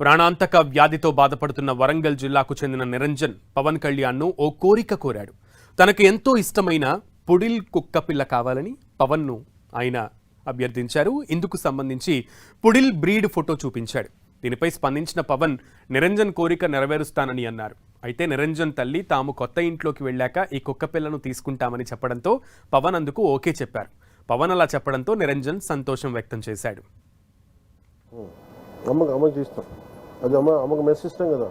ప్రాణాంతక వ్యాధితో బాధపడుతున్న వరంగల్ జిల్లాకు చెందిన నిరంజన్ పవన్ కళ్యాణ్ను ఓ కోరిక కోరాడు. తనకు ఎంతో ఇష్టమైన పుడిల్ కుక్కపిల్ల కావాలని పవన్ను ఆయన అభ్యర్థించారు. ఇందుకు సంబంధించి పుడిల్ బ్రీడ్ ఫోటో చూపించాడు. దీనిపై స్పందించిన పవన్ నిరంజన్ కోరిక నెరవేరుస్తానని అన్నారు. అయితే నిరంజన్ తల్లి తాము కొత్త ఇంట్లోకి వెళ్ళాక ఈ కుక్కపిల్లను తీసుకుంటామని చెప్పడంతో పవన్ అందుకు ఓకే చెప్పారు. పవన్ అలా చెప్పడంతో నిరంజన్ సంతోషం వ్యక్తం చేశాడు. అమ్మకి తీస్తాం, అది అమ్మకి మెస్ ఇస్తాం కదా.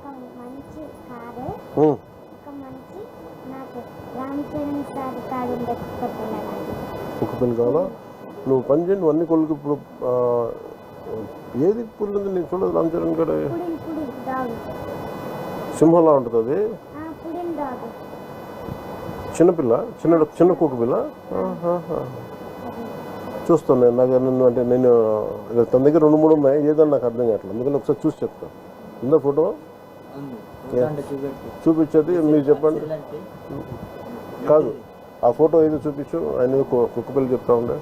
కుక్కపిల్ల కావాలా? నువ్వు పని చేయండి, అన్ని కొడుకు. ఇప్పుడు ఏది పుల్లు ఉంది నేను చూడదు. రామ్ చరణ్ గడ సింహంలా ఉంటుంది అది. చిన్నపిల్ల, చిన్న కుక్కపిల్ల. చూస్తాను నేను. నాకు నన్ను అంటే నేను తన దగ్గర 2-3 ఉన్నాయి. ఏదన్నా నాకు అర్థం కావట్లేదు, అందుకని ఒకసారి చూసి చెప్తాను. ఉందా ఫోటో? చూపించేది మీరు చెప్పండి. కాదు, ఆ ఫోటో ఏదో చూపించు. ఆయన కుక్కపిల్ల చెప్తా ఉండే.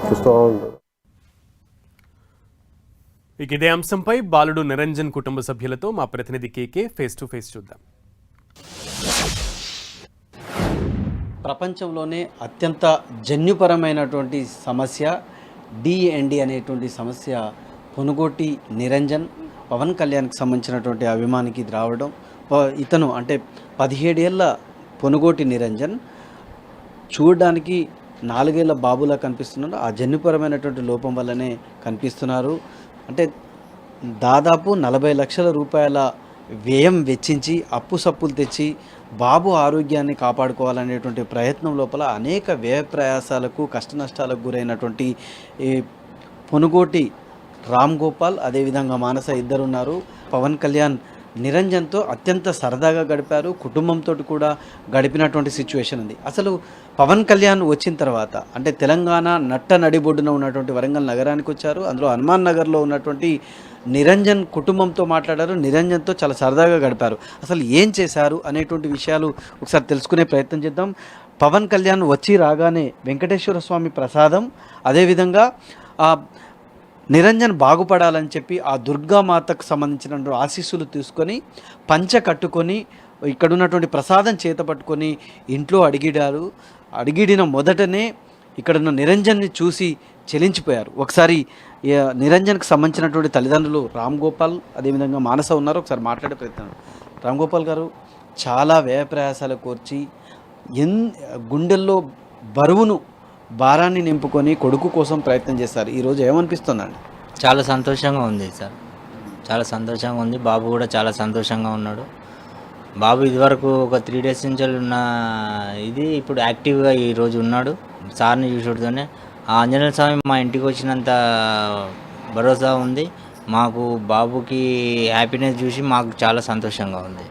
చూస్తూ ఉంటాడు. ఇక ఇదే అంశంపై బాలుడు నిరంజన్ కుటుంబ సభ్యులతో మా ప్రతినిధి కేకే ఫేస్ టు ఫేస్ చూద్దాం. ప్రపంచంలోనే అత్యంత జన్యుపరమైనటువంటి సమస్య డిఎన్డి అనేటువంటి సమస్య పొనుగోటి నిరంజన్ పవన్ కళ్యాణ్కి సంబంధించినటువంటి అభిమానికి ఇది రావడం. ఇతను అంటే 17 ఏళ్ళ పొనుగోటి నిరంజన్ చూడడానికి 4 ఏళ్ళ బాబులా కనిపిస్తున్నారు. ఆ జన్యుపరమైనటువంటి లోపం వల్లనే కనిపిస్తున్నారు. అంటే దాదాపు 40 లక్షల రూపాయల వ్యయం వెచ్చించి అప్పు సప్పులు తెచ్చి బాబు ఆరోగ్యాన్ని కాపాడుకోవాలనేటువంటి ప్రయత్నం లోపల అనేక వ్యయ ప్రయాసాలకు కష్టనష్టాలకు గురైనటువంటి పొనుగోటి రామ్ గోపాల్, అదేవిధంగా మానస ఇద్దరున్నారు. పవన్ కళ్యాణ్ నిరంజన్తో అత్యంత సరదాగా గడిపారు. కుటుంబంతో కూడా గడిపినటువంటి సిచ్యువేషన్ ఉంది. అసలు పవన్ కళ్యాణ్ వచ్చిన తర్వాత అంటే తెలంగాణ నట్ట నడిబొడ్డున ఉన్నటువంటి వరంగల్ నగరానికి వచ్చారు. అందులో హనుమాన్ నగర్లో ఉన్నటువంటి నిరంజన్ కుటుంబంతో మాట్లాడారు. నిరంజన్తో చాలా సరదాగా గడిపారు. అసలు ఏం చేశారు అనేటువంటి విషయాలు ఒకసారి తెలుసుకునే ప్రయత్నం చేద్దాం. పవన్ కళ్యాణ్ వచ్చి రాగానే వెంకటేశ్వర స్వామి ప్రసాదం, అదేవిధంగా నిరంజన్ బాగుపడాలని చెప్పి ఆ దుర్గామాతకు సంబంధించిన ఆశీస్సులు తీసుకొని పంచ కట్టుకొని ఇక్కడ ఉన్నటువంటి ప్రసాదం చేత పట్టుకొని ఇంట్లో అడిగిడారు. అడిగిడిన మొదటనే ఇక్కడున్న నిరంజన్ని చూసి చెలించిపోయారు. ఒకసారి నిరంజన్కి సంబంధించినటువంటి తల్లిదండ్రులు రామ్ గోపాల్, అదేవిధంగా మానస ఉన్నారు. ఒకసారి మాట్లాడే ప్రయత్నం. రామ్ గోపాల్ గారు చాలా వ్యయ ప్రయాసాలు కోర్చి గుండెల్లో బరువును భారాన్ని నింపుకొని కొడుకు కోసం ప్రయత్నం చేస్తారు. ఈరోజు ఏమనిపిస్తుందండి? చాలా సంతోషంగా ఉంది సార్, చాలా సంతోషంగా ఉంది. బాబు కూడా చాలా సంతోషంగా ఉన్నాడు. బాబు ఇదివరకు ఒక 3 డేస్ నుంచి ఉన్న ఇది ఇప్పుడు యాక్టివ్గా ఈరోజు ఉన్నాడు. సార్ని చూసుడుతోనే ఆ ఆంజనేయ స్వామి మా ఇంటికి వచ్చినంత భరోసా ఉంది మాకు. బాబుకి హ్యాపీనెస్ చూసి మాకు చాలా సంతోషంగా ఉంది.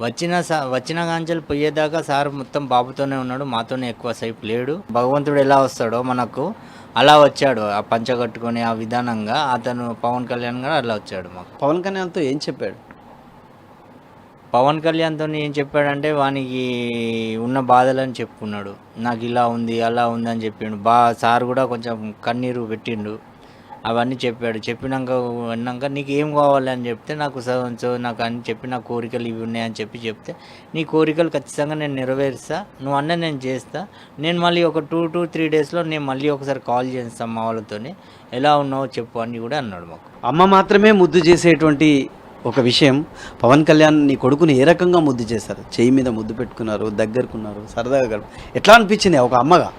వచ్చిన గాంచెలు పోయేదాకా సార్ మొత్తం బాబుతోనే ఉన్నాడు, మాతోనే ఎక్కువ సేపు లేడు. భగవంతుడు ఎలా వస్తాడో మనకు అలా వచ్చాడు. ఆ పంచ కట్టుకొని ఆ విధానంగా అతను పవన్ కళ్యాణ్ గారు అలా వచ్చాడు మాకు. పవన్ కళ్యాణ్తో ఏం చెప్పాడు? పవన్ కళ్యాణ్తో ఏం చెప్పాడంటే వానికి ఉన్న బాధలని చెప్పుకున్నాడు. నాకు ఇలా ఉంది అలా ఉంది అని చెప్పిండు. సార్ కూడా కొంచెం కన్నీరు పెట్టిండు. అవన్నీ చెప్పినాక నీకు ఏం కావాలి అని చెప్తే నాకు నాకు అని చెప్పి నా కోరికలు ఇవి ఉన్నాయని చెప్తే నీ కోరికలు ఖచ్చితంగా నేను నెరవేరుస్తా, నువ్వు అన్న నేను చేస్తా. నేను మళ్ళీ ఒక 2 to 3 డేస్లో నేను మళ్ళీ ఒకసారి కాల్ చేస్తాను మా వాళ్ళతోని, ఎలా ఉన్నావో చెప్పు అని కూడా అన్నాడు మాకు. అమ్మ మాత్రమే ముద్దు చేసేటువంటి ఒక విషయం, పవన్ కళ్యాణ్ నీ కొడుకుని ఏ రకంగా ముద్దు చేశారు? చెయ్యి మీద ముద్దు పెట్టుకున్నారు, దగ్గరుకున్నారు, సరదాగా గడుపు. ఎట్లా అనిపించింది ఒక అమ్మగా?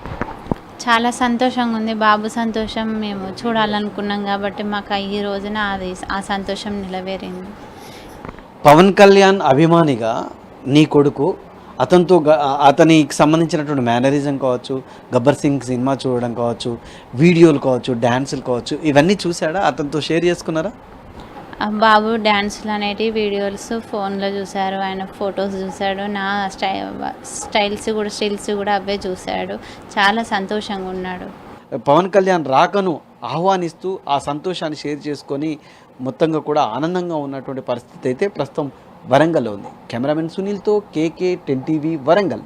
చాలా సంతోషంగా ఉంది. బాబు సంతోషం మేము చూడాలనుకున్నాం కాబట్టి మాకు ఈ రోజున ఆ సంతోషం నెరవేరింది. పవన్ కళ్యాణ్ అభిమానిగా నీ కొడుకు అతనికి సంబంధించినటువంటి మేనరిజం కావచ్చు, గబ్బర్ సింగ్ సినిమా చూడడం కావచ్చు, వీడియోలు కావచ్చు, డ్యాన్సులు కావచ్చు, ఇవన్నీ చూసాడా? అతనితో షేర్ చేసుకున్నారా? బాబు డ్యాన్సులు అనేటివి వీడియోస్ ఫోన్లో చూశారు, ఆయన ఫొటోస్ చూశాడు, నా స్టిల్స్ కూడా అవే చూశాడు. చాలా సంతోషంగా ఉన్నాడు. పవన్ కళ్యాణ్ రాకను ఆహ్వానిస్తూ ఆ సంతోషాన్ని షేర్ చేసుకొని మొత్తంగా కూడా ఆనందంగా ఉన్నటువంటి పరిస్థితి అయితే ప్రస్తుతం వరంగల్లో ఉంది. కెమెరామెన్ సునీల్తో కేకే 10 టీవీ వరంగల్.